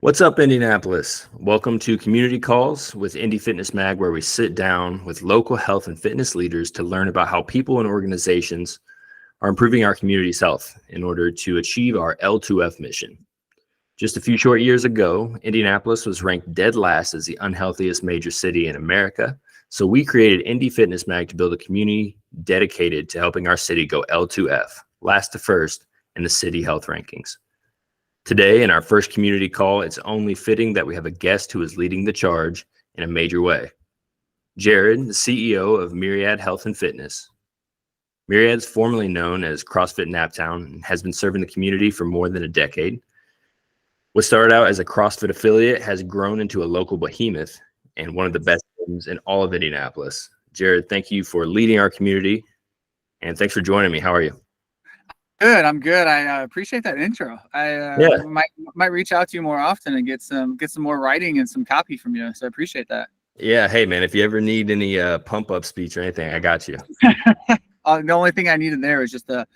What's up, Indianapolis? Welcome to Community Calls with Indy Fitness Mag, where we sit down with local health and fitness leaders to learn about how people and organizations are improving our community's health in order to achieve our L2F mission. Just a few short years ago, Indianapolis was ranked dead last as the unhealthiest major city in America. So we created Indy Fitness Mag to build a community dedicated to helping our city go L2F, last to first in the city health rankings. Today, in our first community call, it's only fitting that we have a guest who is leading the charge in a major way. Jared, the CEO of Myriad Health and Fitness. Myriad's formerly known as CrossFit Naptown and has been serving the community for more than a decade. What started out as a CrossFit affiliate has grown into a local behemoth and one of the best gyms in all of Indianapolis. Jared, thank you for leading our community, and thanks for joining me. How are you? Good. I'm good. I appreciate that intro. I might reach out to you more often and get some more writing and some copy from you. So I appreciate that. Yeah. Hey, man, if you ever need any pump up speech or anything, I got you. The only thing I need in there is just a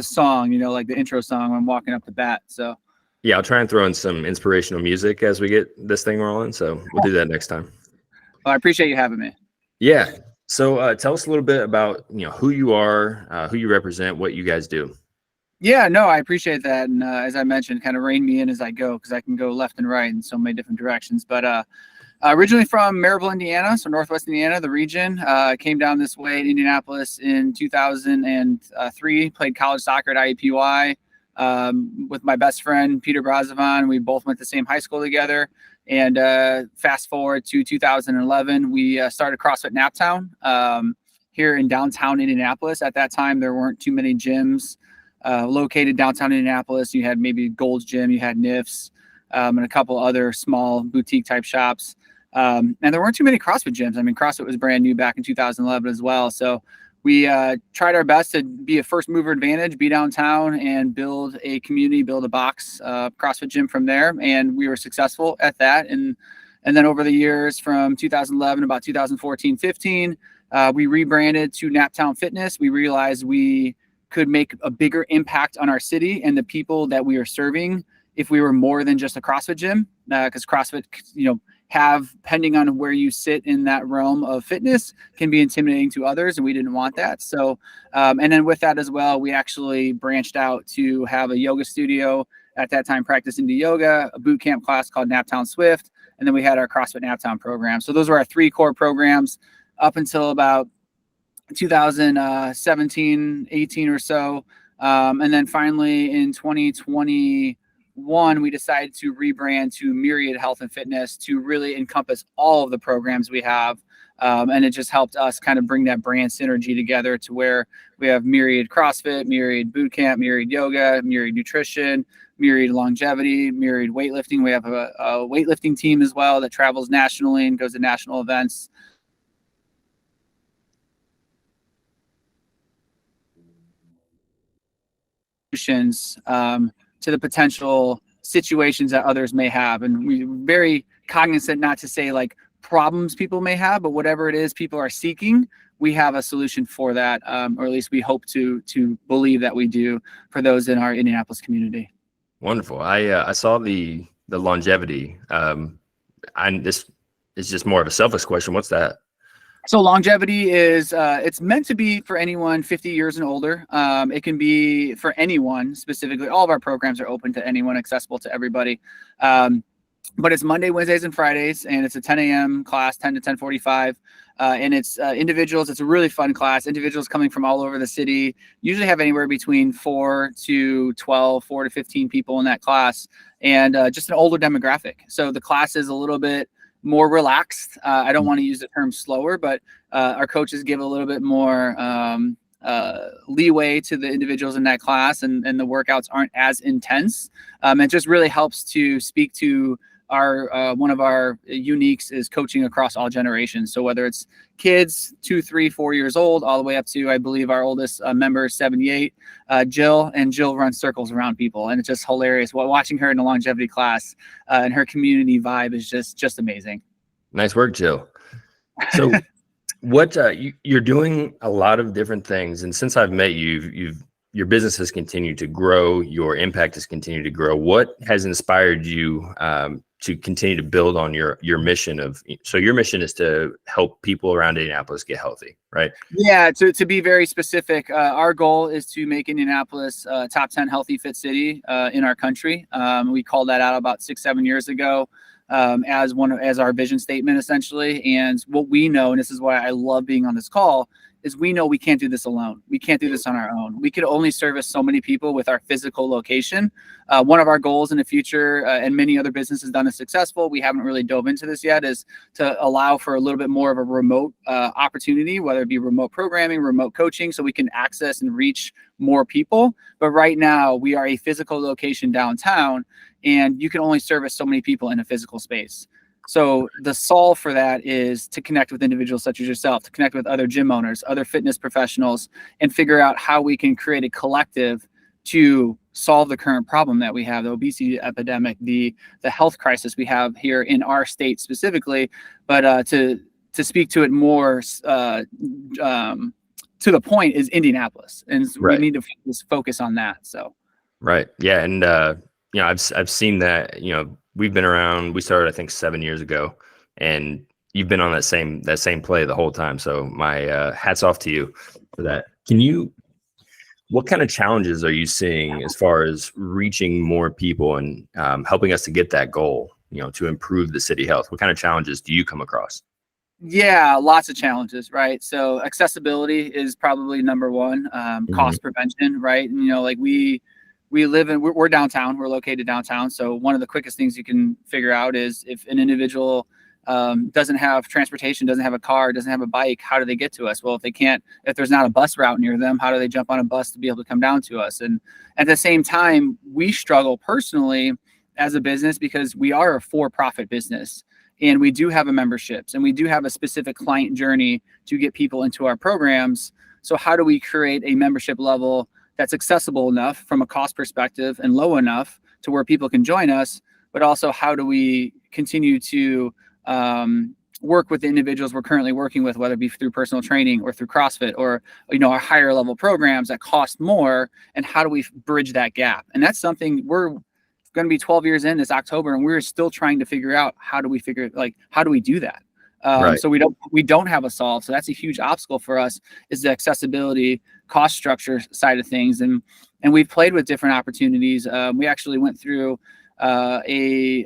song, like the intro song when I'm walking up the bat. So yeah, I'll try and throw in some inspirational music as we get this thing rolling. So we'll do that next time. Well, I appreciate you having me. Yeah. So tell us a little bit about who you are, who you represent, what you guys do. Yeah, no, I appreciate that. And as I mentioned, kind of rein me in as I go, because I can go left and right in so many different directions. But originally from Maryville, Indiana, so Northwest Indiana, the region. Came down this way in Indianapolis in 2003, played college soccer at IUPUI with my best friend, Peter Brazovan. We both went to the same high school together. And fast forward to 2011, we started CrossFit Naptown here in downtown Indianapolis. At that time, there weren't too many gyms located downtown Indianapolis. You had maybe Gold's Gym, you had NIFS, and a couple other small boutique type shops. And there weren't too many CrossFit gyms. I mean, CrossFit was brand new back in 2011 as well. So we tried our best to be a first mover advantage, be downtown and build a community, build a box CrossFit gym from there. And we were successful at that. And then over the years from 2011, about 2014, 15, we rebranded to Naptown Fitness. We realized we could make a bigger impact on our city and the people that we are serving if we were more than just a CrossFit gym, because CrossFit, depending on where you sit in that realm of fitness, can be intimidating to others, and we didn't want that. So, and then with that as well, we actually branched out to have a yoga studio. At that time, practice Indy yoga, a boot camp class called Naptown Swift, and then we had our CrossFit Naptown program. So those were our three core programs up until about 2017, 18 or so. And then finally in 2021, we decided to rebrand to Myriad Health and Fitness to really encompass all of the programs we have. And it just helped us kind of bring that brand synergy together to where we have Myriad CrossFit, Myriad Bootcamp, Myriad Yoga, Myriad Nutrition, Myriad Longevity, Myriad Weightlifting. We have a weightlifting team as well that travels nationally and goes to national events. To the potential situations that others may have. And we're very cognizant not to say like problems people may have, but whatever it is people are seeking, we have a solution for that, or at least we hope to believe that we do for those in our Indianapolis community. Wonderful. I saw the longevity. This is just more of a selfish question. What's that? So longevity is, it's meant to be for anyone 50 years and older. It can be for anyone specifically. All of our programs are open to anyone, accessible to everybody. But it's Monday, Wednesdays, and Fridays, and it's a 10 a.m. class, 10 to 10:45. And it's individuals. It's a really fun class. Individuals coming from all over the city usually have anywhere between 4 to 12, 4 to 15 people in that class, and just an older demographic. So the class is a little bit more relaxed. I don't want to use the term slower, but our coaches give a little bit more leeway to the individuals in that class, and the workouts aren't as intense. It just really helps to speak to our one of our uniques is coaching across all generations. So whether it's kids 2, 3, 4 years old, all the way up to, I believe our oldest member is 78, Jill runs circles around people, and it's just hilarious. Watching her in the longevity class and her community vibe is just amazing. Nice work, Jill. So what you're doing a lot of different things, and since I've met you, your business has continued to grow, your impact has continued to grow. What has inspired you to continue to build on your mission of, so your mission is to help people around Indianapolis get healthy, right? Yeah, to be very specific, our goal is to make Indianapolis top 10 healthy fit city in our country. We called that out about 6-7 years ago as our vision statement, essentially. And what we know, and this is why I love being on this call, is we know we can't do this alone. We can't do this on our own. We could only service so many people with our physical location. One of our goals in the future, and many other businesses done this successful, we haven't really dove into this yet, is to allow for a little bit more of a remote opportunity, whether it be remote programming, remote coaching, so we can access and reach more people. But right now we are a physical location downtown, and you can only service so many people in a physical space. So the solve for that is to connect with individuals such as yourself, to connect with other gym owners, other fitness professionals, and figure out how we can create a collective to solve the current problem that we have, the obesity epidemic, the health crisis we have here in our state specifically, but to speak to it more to the point is Indianapolis, and Right. we need to focus on that. So, right, yeah, and I've seen that. We've been around. We started, I think, 7 years ago, and you've been on that same play the whole time. So my hats off to you for that. What kind of challenges are you seeing as far as reaching more people and helping us to get that goal? To improve the city health. What kind of challenges do you come across? Yeah, lots of challenges, right? So accessibility is probably number one. Cost prevention, right? And like we live in, we're downtown, we're located downtown. So one of the quickest things you can figure out is if an individual doesn't have transportation, doesn't have a car, doesn't have a bike, how do they get to us? Well, if there's not a bus route near them, how do they jump on a bus to be able to come down to us? And at the same time, we struggle personally as a business because we are a for-profit business, and we do have a memberships, and we do have a specific client journey to get people into our programs. So how do we create a membership level that's accessible enough from a cost perspective and low enough to where people can join us, but also how do we continue to work with the individuals we're currently working with, whether it be through personal training or through CrossFit or our higher level programs that cost more, and how do we bridge that gap? And that's something we're going to be 12 years in this October, and we're still trying to figure out how do we do that. Right. So we don't have a solve. So that's a huge obstacle for us, is the accessibility, cost structure side of things. And we've played with different opportunities. We actually went through a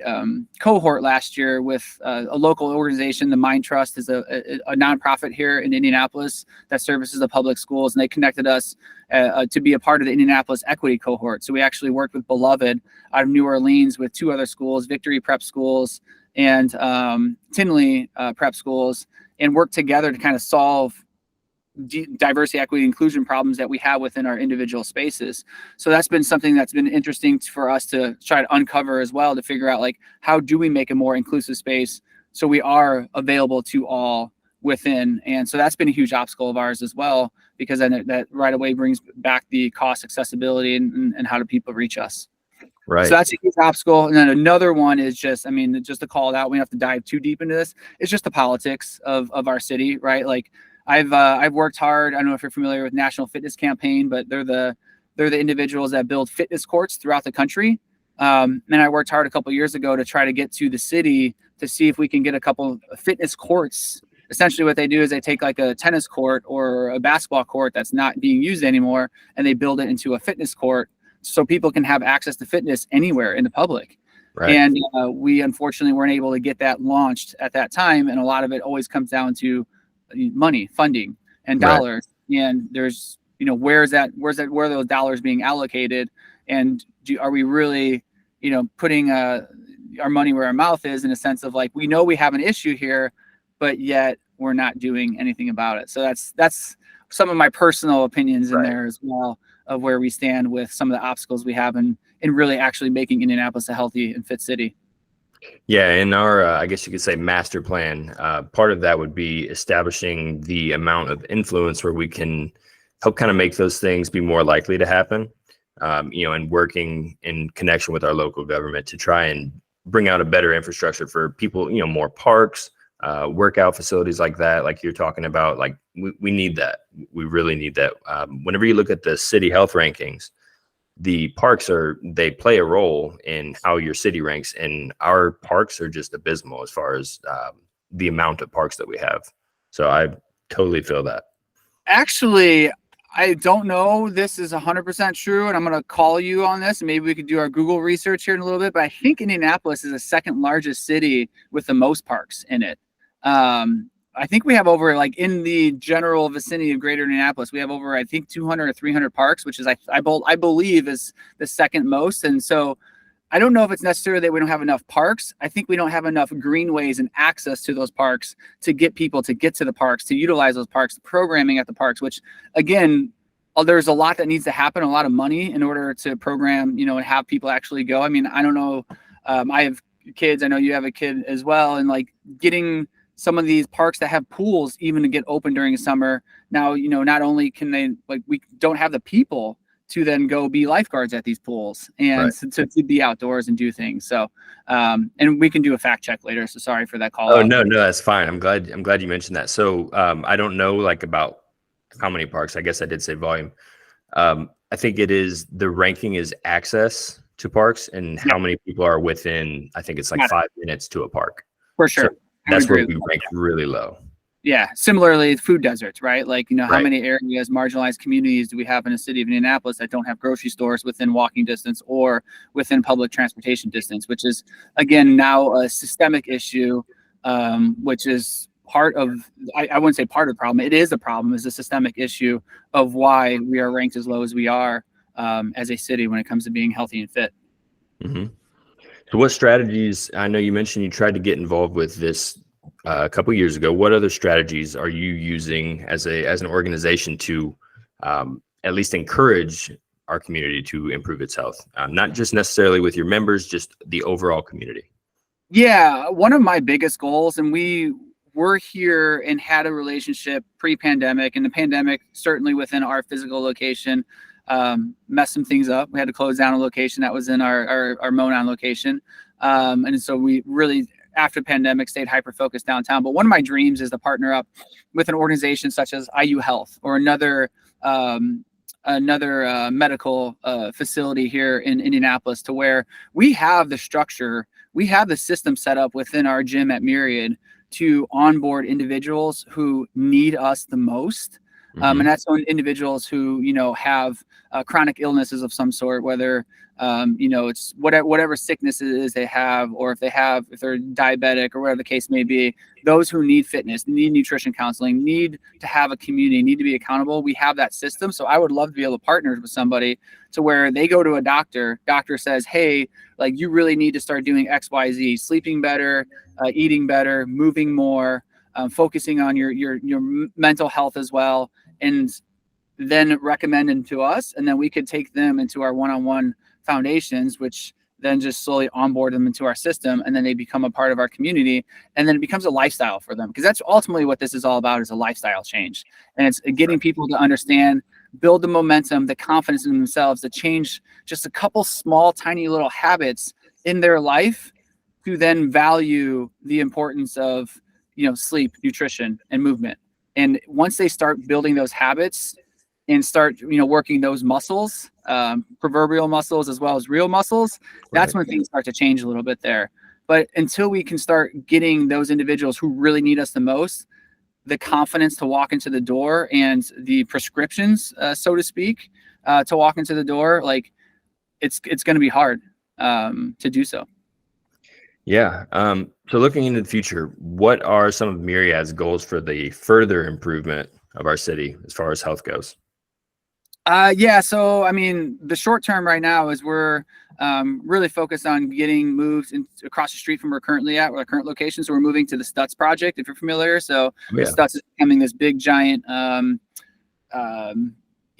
cohort last year with a local organization. The Mind Trust is a nonprofit here in Indianapolis that services the public schools, and they connected us to be a part of the Indianapolis Equity Cohort. So we actually worked with Beloved out of New Orleans with 2 other schools, Victory Prep Schools and Tinley Prep Schools, and work together to kind of solve diversity, equity, inclusion problems that we have within our individual spaces. So that's been something that's been interesting for us to try to uncover as well, to figure out how do we make a more inclusive space so we are available to all within. And so that's been a huge obstacle of ours as well, because then that right away brings back the cost, accessibility, and how do people reach us. Right. So that's a huge obstacle. And then another one is just to call it out, we don't have to dive too deep into this. It's just the politics of our city, right? I've worked hard. I don't know if you're familiar with National Fitness Campaign, but they're the individuals that build fitness courts throughout the country. And I worked hard a couple of years ago to try to get to the city to see if we can get a couple of fitness courts. Essentially what they do is they take a tennis court or a basketball court that's not being used anymore, and they build it into a fitness court so people can have access to fitness anywhere in the public. Right. And we unfortunately weren't able to get that launched at that time. And a lot of it always comes down to money, funding, and dollars. Right. And there's, where are those dollars being allocated? And are we really, putting our money where our mouth is, in a sense of we know we have an issue here, but yet we're not doing anything about it. So that's some of my personal opinions in there as well, of where we stand with some of the obstacles we have in really actually making Indianapolis a healthy and fit city. Yeah, in our, I guess you could say, master plan, part of that would be establishing the amount of influence where we can help kind of make those things be more likely to happen, and working in connection with our local government to try and bring out a better infrastructure for people, more parks, workout facilities like that, like you're talking about. We need that. We really need that. Whenever you look at the city health rankings, the parks they play a role in how your city ranks, and our parks are just abysmal as far as the amount of parks that we have. So I totally feel that. Actually, I don't know this is 100% true, and I'm going to call you on this. Maybe we could do our Google research here in a little bit, but I think Indianapolis is the second largest city with the most parks in it. I think we have over, like, in the general vicinity of greater Indianapolis, we have over, I think, 200 or 300 parks, which is, I believe, is the second most. And so I don't know if it's necessarily that we don't have enough parks. I think we don't have enough greenways and access to those parks to get people to get to the parks, to utilize those parks, programming at the parks, which, again, there's a lot that needs to happen, a lot of money in order to program, and have people actually go. I mean, I don't know. I have kids. I know you have a kid as well. And, like, getting some of these parks that have pools even to get open during the summer. Now, not only can they, like, we don't have the people to then go be lifeguards at these pools and to be outdoors and do things. So, and we can do a fact check later. So sorry for that call. Oh, no, that's fine. I'm glad you mentioned that. So, I don't know, like, about how many parks. I guess I did say volume. I think the ranking is access to parks and how many people are within, I think it's like 5 minutes to a park. For sure. So that's where we rank really low. Yeah. Similarly, food deserts, right? Like, how many areas, marginalized communities do we have in the city of Indianapolis that don't have grocery stores within walking distance or within public transportation distance, which is, again, now a systemic issue, which is part of, I wouldn't say part of the problem. It is a problem, is a systemic issue of why we are ranked as low as we are as a city when it comes to being healthy and fit. Mm-hmm. So what strategies, I know you mentioned you tried to get involved with this a couple of years ago. What other strategies are you using as an organization to at least encourage our community to improve its health? Not just necessarily with your members, just the overall community. Yeah, one of my biggest goals, and we were here and had a relationship pre-pandemic, and the pandemic, certainly within our physical location, messed some things up. We had to close down a location that was in our Monon location. And so we really, after the pandemic, stayed hyper-focused downtown. But one of my dreams is to partner up with an organization such as IU Health or another medical facility here in Indianapolis, to where we have the structure, we have the system set up within our gym at Myriad to onboard individuals who need us the most. And that's on individuals who, have chronic illnesses of some sort, whether, it's whatever sickness it is they have, or if they're diabetic or whatever the case may be, those who need fitness, need nutrition counseling, need to have a community, need to be accountable. We have that system. So I would love to be able to partner with somebody to where they go to a doctor says, hey, like, you really need to start doing X, Y, Z, sleeping better, eating better, moving more, focusing on your mental health as well. And then recommend them to us, and then we could take them into our one-on-one foundations, which then just slowly onboard them into our system, and then they become a part of our community, and then it becomes a lifestyle for them, because that's ultimately what this is all about, is a lifestyle change. And it's getting people to understand, build the momentum, the confidence in themselves, to change just a couple small, tiny little habits in their life to then value the importance of, sleep, nutrition, and movement. And once they start building those habits and start, working those muscles, proverbial muscles as well as real muscles, that's when things start to change a little bit there. But until we can start getting those individuals who really need us the most, the confidence to walk into the door and the prescriptions, so to speak, to walk into the door, like, it's going to be hard to do so. Yeah. So looking into the future, what are some of Myriad's goals for the further improvement of our city as far as health goes? So, I mean, the short term right now is we're really focused on getting moved across the street from where we're currently at, our current location. So we're moving to the Stutz project, if you're familiar. So the Stutz is becoming this big, giant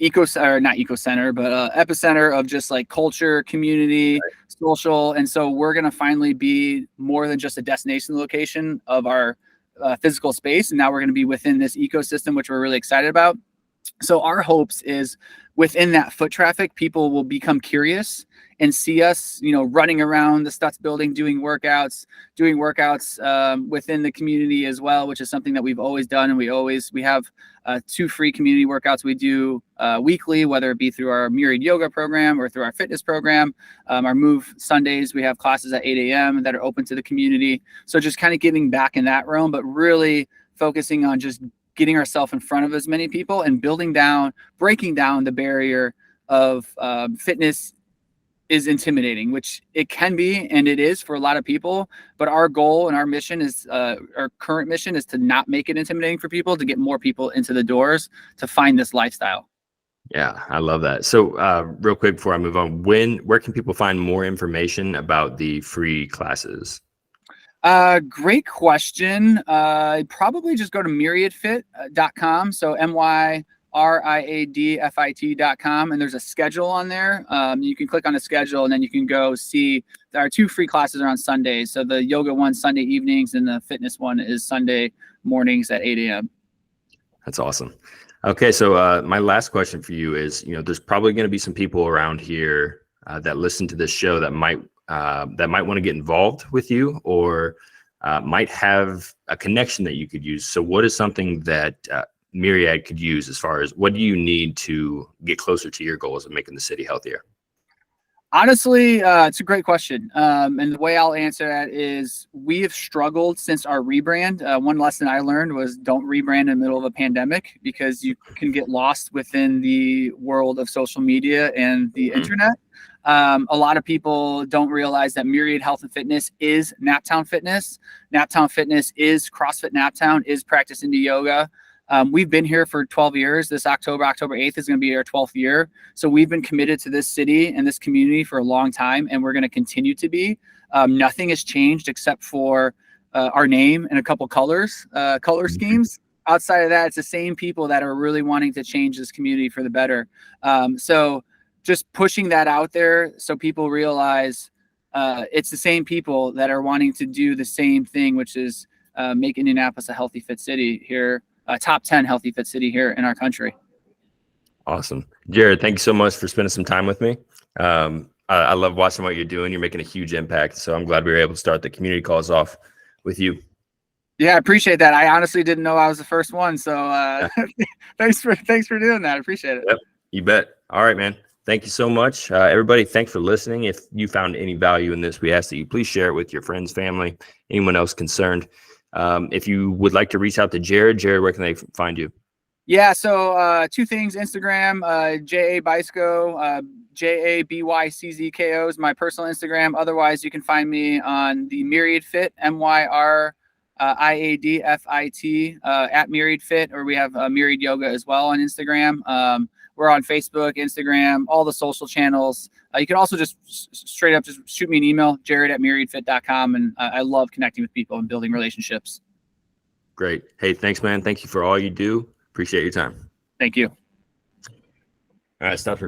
epicenter of just like culture, community, social. And so we're going to finally be more than just a destination location of our physical space. And now we're going to be within this ecosystem, which we're really excited about. So our hopes is within that foot traffic, people will become curious and see us, running around the Stutz building, doing workouts within the community as well, which is something that we've always done. And we have 2 free community workouts we do weekly, whether it be through our Myriad yoga program or through our fitness program. Our Move Sundays, we have classes at 8 a.m. that are open to the community. So just kind of giving back in that realm, but really focusing on just getting ourselves in front of as many people and breaking down the barrier of fitness is intimidating, which it can be, and it is for a lot of people. But our goal and our mission is, our current mission is to not make it intimidating for people, to get more people into the doors to find this lifestyle. Yeah, I love that. So real quick before I move on, where can people find more information about the free classes? Great question. Probably just go to myriadfit.com. So MYRIADFIT.com. And there's a schedule on there. You can click on a schedule and then you can go see our 2 free classes are on Sundays. So the yoga one Sunday evenings and the fitness one is Sunday mornings at 8 a.m. That's awesome. Okay. So my last question for you is, there's probably going to be some people around here that listen to this show that might want to get involved with you, or might have a connection that you could use. So what is something that Myriad could use as far as what do you need to get closer to your goals of making the city healthier? Honestly, it's a great question. And the way I'll answer that is we have struggled since our rebrand. One lesson I learned was don't rebrand in the middle of a pandemic, because you can get lost within the world of social media and the internet. A lot of people don't realize that Myriad Health and Fitness is Naptown Fitness. Naptown Fitness is CrossFit Naptown, is Practice Indy Yoga. We've been here for 12 years. This October 8th is going to be our 12th year. So we've been committed to this city and this community for a long time, and we're going to continue to be. Nothing has changed except for our name and a couple color schemes. Outside of that, it's the same people that are really wanting to change this community for the better. So just pushing that out there so people realize it's the same people that are wanting to do the same thing, which is make Indianapolis a healthy, fit city here. Top 10 healthy, fit city here in our country. Awesome. Jared, thank you so much for spending some time with me. I love watching what you're doing. You're making a huge impact. So I'm glad we were able to start the community calls off with you. Yeah, I appreciate that. I honestly didn't know I was the first one. So thanks for doing that. I appreciate it. Yep, you bet. All right, man. Thank you so much. Everybody, thanks for listening. If you found any value in this, we ask that you please share it with your friends, family, anyone else concerned. If you would like to reach out to Jared, where can they find you? Yeah, so 2 things. Instagram, Byczko, JABYCZKO is my personal Instagram. Otherwise, you can find me on the Myriad Fit, MYRIADFIT, at Myriad Fit, or we have Myriad Yoga as well on Instagram. We're on Facebook, Instagram, all the social channels. You can also just straight up just shoot me an email, jared@myriadfit.com. And I love connecting with people and building relationships. Great. Hey, thanks, man. Thank you for all you do. Appreciate your time. Thank you. All right, stop recording.